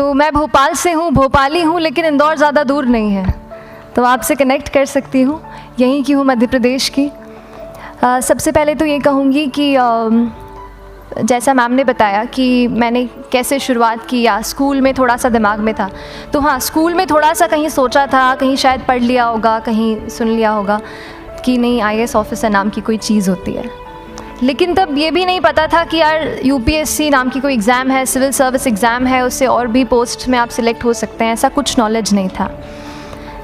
तो मैं भोपाल से हूँ, भोपाली हूँ, लेकिन इंदौर ज़्यादा दूर नहीं है, तो आपसे कनेक्ट कर सकती हूँ। यहीं की हूँ, मध्य प्रदेश की। सबसे पहले तो ये कहूँगी कि जैसा मैम ने बताया कि मैंने कैसे शुरुआत की, या स्कूल में थोड़ा सा दिमाग में था, तो हाँ, स्कूल में थोड़ा सा कहीं सोचा था, कहीं शायद पढ़ लिया होगा, कहीं सुन लिया होगा कि नहीं IAS ऑफिसर नाम की कोई चीज़ होती है। लेकिन तब ये भी नहीं पता था कि यार UPSC नाम की कोई एग्ज़ाम है, सिविल सर्विस एग्ज़ाम है, उससे और भी पोस्ट में आप सिलेक्ट हो सकते हैं, ऐसा कुछ नॉलेज नहीं था।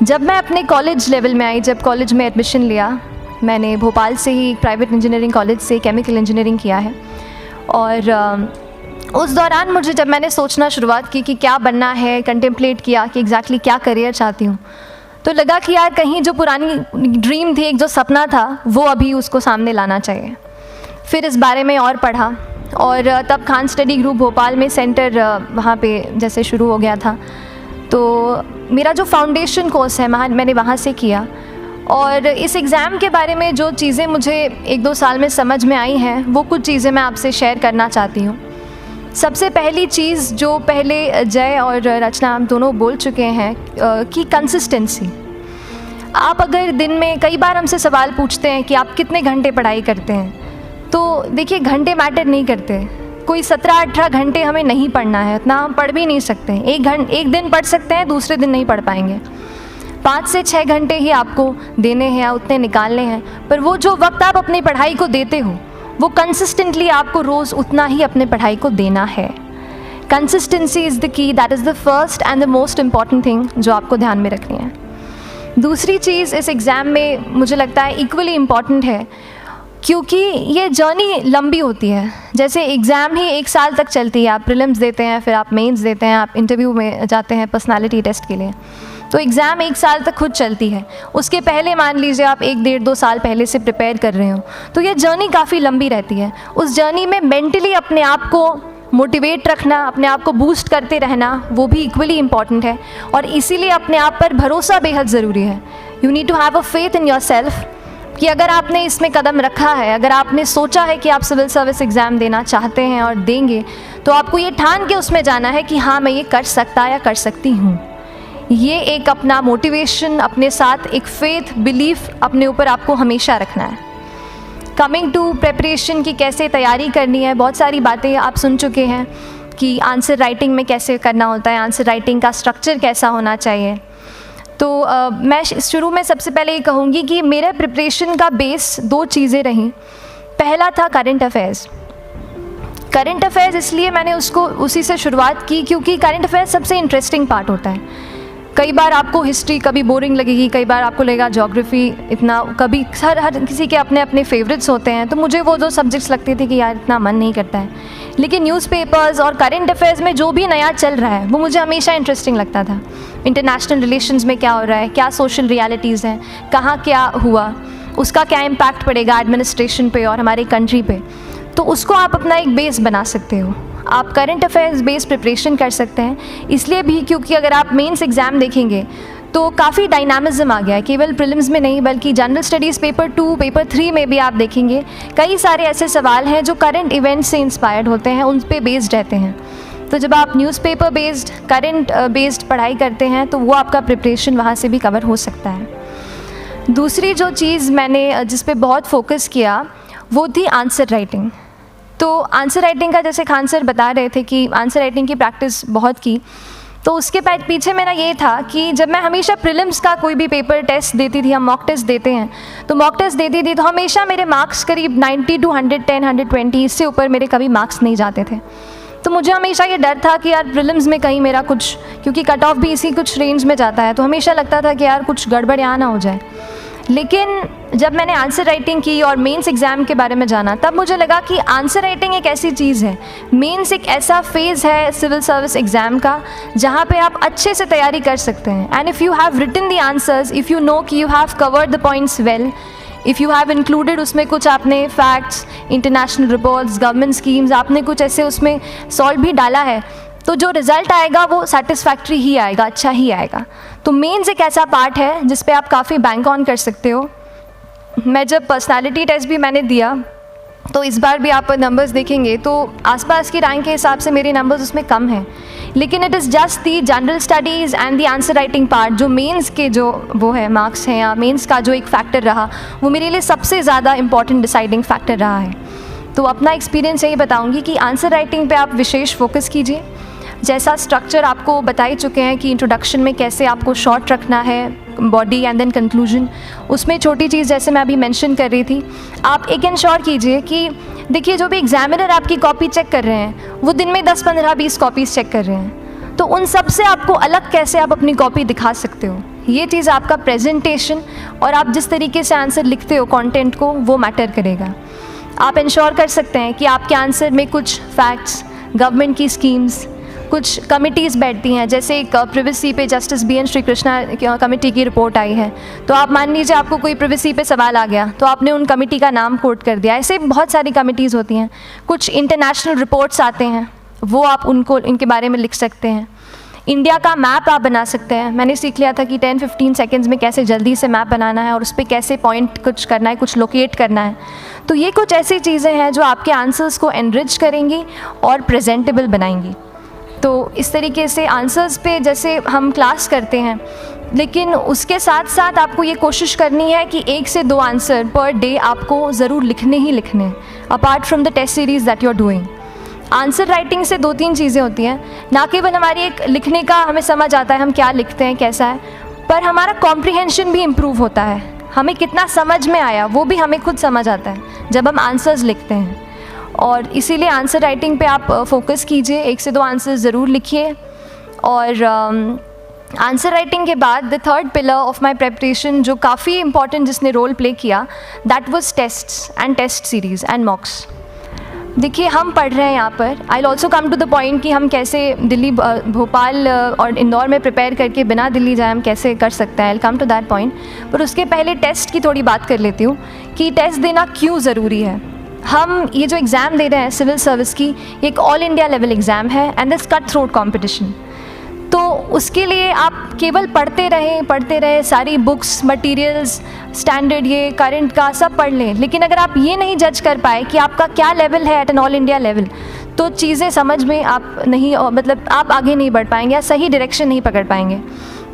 जब मैं अपने कॉलेज लेवल में आई, जब कॉलेज में एडमिशन लिया, मैंने भोपाल से ही प्राइवेट इंजीनियरिंग कॉलेज से केमिकल इंजीनियरिंग किया है। और उस दौरान मुझे जब मैंने सोचना शुरुआत की कि क्या बनना है, कंटेम्पलेट किया कि एग्जैक्टली क्या करियर चाहती हूँ, तो लगा कि यार कहीं जो पुरानी ड्रीम थी, एक जो सपना था, वो अभी उसको सामने लाना चाहिए। फिर इस बारे में और पढ़ा, और तब खान स्टडी ग्रुप भोपाल में सेंटर वहाँ पे जैसे शुरू हो गया था, तो मेरा जो फाउंडेशन कोर्स है मैंने वहाँ से किया। और इस एग्ज़ाम के बारे में जो चीज़ें मुझे 1-2 साल में समझ में आई हैं, वो कुछ चीज़ें मैं आपसे शेयर करना चाहती हूँ। सबसे पहली चीज़ जो पहले जय और रचना हम दोनों बोल चुके हैं कि कंसिस्टेंसी। आप अगर दिन में, कई बार हमसे सवाल पूछते हैं कि आप कितने घंटे पढ़ाई करते हैं, तो देखिए घंटे मैटर नहीं करते। कोई 17-18 घंटे हमें नहीं पढ़ना है, इतना हम पढ़ भी नहीं सकते। एक दिन पढ़ सकते हैं, दूसरे दिन नहीं पढ़ पाएंगे। 5 से 6 घंटे ही आपको देने हैं या उतने निकालने हैं, पर वो जो वक्त आप अपनी पढ़ाई को देते हो, वो कंसिस्टेंटली आपको रोज़ उतना ही अपने पढ़ाई को देना है। Consistency is the key, that is the first and the most important thing जो आपको ध्यान में रखनी है। दूसरी चीज़ इस एग्ज़ाम में मुझे लगता है इक्वली इम्पॉर्टेंट है, क्योंकि ये जर्नी लंबी होती है। जैसे एग्ज़ाम ही 1 साल तक चलती है, आप प्रीलिम्स देते हैं, फिर आप मेंस देते हैं, आप इंटरव्यू में जाते हैं पर्सनालिटी टेस्ट के लिए, तो एग्ज़ाम 1 साल तक खुद चलती है। उसके पहले मान लीजिए आप 1-1.5-2 साल पहले से प्रिपेयर कर रहे हो, तो ये जर्नी काफ़ी लंबी रहती है। उस जर्नी में मेंटली अपने आप को मोटिवेट रखना, अपने आप को बूस्ट करते रहना, वो भी इक्वली इम्पॉर्टेंट है। और इसीलिए अपने आप पर भरोसा बेहद ज़रूरी है। You need to have a faith in your yourself अगर आपने इसमें कदम रखा है, अगर आपने सोचा है कि आप सिविल सर्विस एग्ज़ाम देना चाहते हैं और देंगे, तो आपको ये ठान के उसमें जाना है कि हाँ, मैं ये कर सकता या कर सकती हूँ। ये एक अपना मोटिवेशन, अपने साथ एक फेथ, बिलीफ अपने ऊपर आपको हमेशा रखना है। कमिंग टू प्रेपरेशन की कैसे तैयारी करनी है, बहुत सारी बातें आप सुन चुके हैं कि आंसर राइटिंग में कैसे करना होता है, आंसर राइटिंग का स्ट्रक्चर कैसा होना चाहिए। तो मैं शुरू में सबसे पहले ये कहूँगी कि मेरे प्रिपरेशन का बेस 2 चीज़ें रहीं। पहला था करंट अफेयर्स। करंट अफेयर्स इसलिए मैंने उसको उसी से शुरुआत की क्योंकि करंट अफेयर्स सबसे इंटरेस्टिंग पार्ट होता है। कई बार आपको हिस्ट्री कभी बोरिंग लगेगी, कई बार आपको लगेगा ज्योग्राफी इतना, कभी हर किसी के अपने अपने फेवरेट्स होते हैं। तो मुझे वो 2 सब्जेक्ट्स लगते थे कि यार इतना मन नहीं करता है, लेकिन न्यूज़पेपर्स और करंट अफेयर्स में जो भी नया चल रहा है वो मुझे हमेशा इंटरेस्टिंग लगता था। इंटरनेशनल रिलेशंस में क्या हो रहा है, क्या सोशल रियलिटीज़ हैं, कहाँ क्या हुआ, उसका क्या इम्पैक्ट पड़ेगा एडमिनिस्ट्रेशन पे और हमारी कंट्री पे, तो उसको आप अपना एक बेस बना सकते हो। आप करंट अफेयर्स बेस्ड प्रिपरेशन कर सकते हैं, इसलिए भी क्योंकि अगर आप मेंस एग्ज़ाम देखेंगे तो काफ़ी डायनामिज्म आ गया है, केवल प्रीलिम्स में नहीं बल्कि जनरल स्टडीज़ पेपर 2, पेपर 3 में भी आप देखेंगे कई सारे ऐसे सवाल हैं जो करंट इवेंट्स से इंस्पायर्ड होते हैं, उन पे बेस्ड रहते हैं। तो जब आप न्यूज़पेपर बेस्ड, करंट बेस्ड पढ़ाई करते हैं तो वो आपका प्रिपरेशन वहाँ से भी कवर हो सकता है। दूसरी जो चीज़ मैंने जिस पे बहुत फोकस किया वो थी आंसर राइटिंग। तो आंसर राइटिंग का जैसे खान सर बता रहे थे कि आंसर राइटिंग की प्रैक्टिस बहुत की, तो उसके पीछे मेरा ये था कि जब मैं हमेशा प्रीलिम्स का कोई भी पेपर टेस्ट देती थी, हम मॉक टेस्ट देते हैं, तो मॉक टेस्ट देती थी तो हमेशा मेरे मार्क्स करीब 90 to 110, 120, इससे ऊपर मेरे कभी मार्क्स नहीं जाते थे। तो मुझे हमेशा ये डर था कि यार प्रीलिम्स में कहीं मेरा कुछ, क्योंकि कट ऑफ भी इसी कुछ रेंज में जाता है, तो हमेशा लगता था कि यार कुछ गड़बड़ यहाँ ना हो जाए। लेकिन जब मैंने आंसर राइटिंग की और मेंस एग्ज़ाम के बारे में जाना, तब मुझे लगा कि आंसर राइटिंग एक ऐसी चीज़ है, मेंस एक ऐसा फेज़ है सिविल सर्विस एग्ज़ाम का जहाँ पे आप अच्छे से तैयारी कर सकते हैं। And if you have written the answers, if you know कि you have covered the points well, if you have included उसमें कुछ आपने facts, international reports, government schemes, आपने कुछ ऐसे उसमें सॉल्व भी डाला है, तो जो रिज़ल्ट आएगा वो सेटिस्फैक्ट्री ही आएगा, अच्छा ही आएगा। तो मेंस एक ऐसा पार्ट है जिस पे आप काफ़ी बैंक ऑन कर सकते हो। मैं जब पर्सनालिटी टेस्ट भी मैंने दिया तो इस बार भी आप नंबर्स देखेंगे तो आसपास की रैंक के हिसाब से मेरे नंबर्स उसमें कम हैं। लेकिन it is just the general studies and the answer writing part, जो मेंस के जो वो है मार्क्स हैं या मेंस का जो एक फैक्टर रहा, वो मेरे लिए सबसे ज़्यादा इंपॉर्टेंट डिसाइडिंग फैक्टर रहा है। तो अपना एक्सपीरियंस यही बताऊंगी कि आंसर राइटिंग पे आप विशेष फोकस कीजिए। जैसा स्ट्रक्चर आपको बता ही चुके हैं कि इंट्रोडक्शन में कैसे आपको शॉर्ट रखना है, बॉडी एंड देन कंक्लूजन, उसमें छोटी चीज़ जैसे मैं अभी मेंशन कर रही थी, आप एक इंश्योर कीजिए कि देखिए जो भी एग्जामिनर आपकी कॉपी चेक कर रहे हैं वो दिन में 10, 15, 20 कॉपीज़ चेक कर रहे हैं, तो उन सब से आपको अलग कैसे आप अपनी कॉपी दिखा सकते हो, ये चीज़ आपका प्रेजेंटेशन और आप जिस तरीके से आंसर लिखते हो कंटेंट को, वो मैटर करेगा। आप इंश्योर कर सकते हैं कि आपके आंसर में कुछ फैक्ट्स, गवर्नमेंट की स्कीम्स, कुछ कमिटीज़ बैठती हैं, जैसे एक प्रिवेसी पे justice BN Shri Krishna committee की रिपोर्ट आई है, तो आप मान लीजिए आपको कोई प्रिवेसी पे सवाल आ गया तो आपने उन कमेटी का नाम कोट कर दिया। ऐसे बहुत सारी कमिटीज़ होती हैं। कुछ इंटरनेशनल रिपोर्ट्स आते हैं, वो आप उनको इनके बारे में लिख सकते हैं। इंडिया का मैप आप बना सकते हैं। मैंने सीख लिया था कि 10-15 सेकेंड्स में कैसे जल्दी से मैप बनाना है और उस पर कैसे पॉइंट कुछ करना है, कुछ लोकेट करना है। तो ये कुछ ऐसी चीज़ें हैं जो आपके आंसर्स को एनरिच करेंगी और प्रेजेंटेबल बनाएंगी। तो इस तरीके से आंसर्स पे जैसे हम क्लास करते हैं, लेकिन उसके साथ साथ आपको ये कोशिश करनी है कि 1 से 2 आंसर पर डे आपको ज़रूर लिखने ही लिखने हैं, apart from the test series that you are doing. Answer writing से 2-3 चीज़ें होती हैं, ना केवल हमारी एक लिखने का हमें समझ आता है हम क्या लिखते हैं कैसा है, पर हमारा कॉम्प्रिहेंशन भी इम्प्रूव होता है। हमें कितना समझ में आया वो भी हमें खुद समझ आता है जब हम आंसर्स लिखते हैं। और इसीलिए आंसर राइटिंग पे आप फोकस कीजिए, 1 से 2 आंसर ज़रूर लिखिए। और आंसर राइटिंग के बाद the third pillar of my preparation जो काफ़ी इंपॉर्टेंट जिसने रोल प्ले किया, that was tests and test series and mocks. देखिए हम पढ़ रहे हैं यहाँ पर, I will also come to the point कि हम कैसे दिल्ली, भोपाल और इंदौर में प्रिपेयर करके बिना दिल्ली जाए हम कैसे कर सकते हैं, I will come to that point. पर उसके पहले टेस्ट की थोड़ी बात कर लेती हूँ कि टेस्ट देना क्यों ज़रूरी है। हम ये जो एग्ज़ाम दे रहे हैं सिविल सर्विस की, ये एक ऑल इंडिया लेवल एग्ज़ाम है and this cut throat competition. तो उसके लिए आप केवल पढ़ते रहें, सारी बुक्स, मटेरियल्स, स्टैंडर्ड ये करंट का सब पढ़ लें, लेकिन अगर आप ये नहीं जज कर पाए कि आपका क्या लेवल है at an all India level, तो चीज़ें समझ में आप नहीं, मतलब आप आगे नहीं बढ़ पाएंगे या सही डायरेक्शन नहीं पकड़ पाएंगे।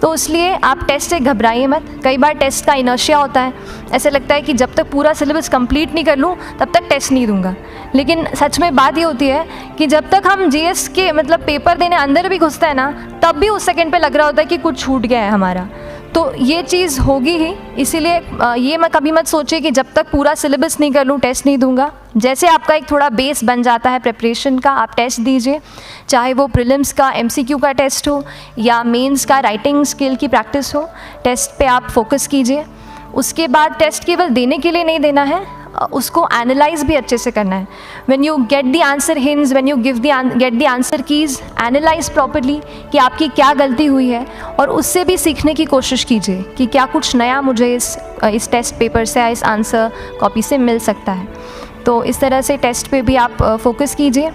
तो इसलिए आप टेस्ट से घबराइए मत। कई बार टेस्ट का इनर्शिया होता है, ऐसे लगता है कि जब तक पूरा सिलेबस कंप्लीट नहीं कर लूँ तब तक टेस्ट नहीं दूंगा, लेकिन सच में बात ये होती है कि जब तक हम GS के मतलब पेपर देने अंदर भी घुसते हैं ना, तब भी उस सेकंड पे लग रहा होता है कि कुछ छूट गया है हमारा। तो ये चीज़ होगी ही, इसीलिए ये मैं कभी मत सोचिए कि जब तक पूरा सिलेबस नहीं कर लूँ टेस्ट नहीं दूंगा। जैसे आपका एक थोड़ा बेस बन जाता है प्रिपरेशन का, आप टेस्ट दीजिए, चाहे वो प्रीलिम्स का MCQ का टेस्ट हो या मेंस का राइटिंग स्किल की प्रैक्टिस हो, टेस्ट पे आप फोकस कीजिए। उसके बाद टेस्ट केवल देने के लिए नहीं देना है, उसको एनालाइज भी अच्छे से करना है। When you get the answer hints, when you get the answer keys, analyse properly कि आपकी क्या गलती हुई है और उससे भी सीखने की कोशिश कीजिए कि क्या कुछ नया मुझे इस टेस्ट पेपर से या इस आंसर कॉपी से मिल सकता है। तो इस तरह से टेस्ट पे भी आप फोकस कीजिए।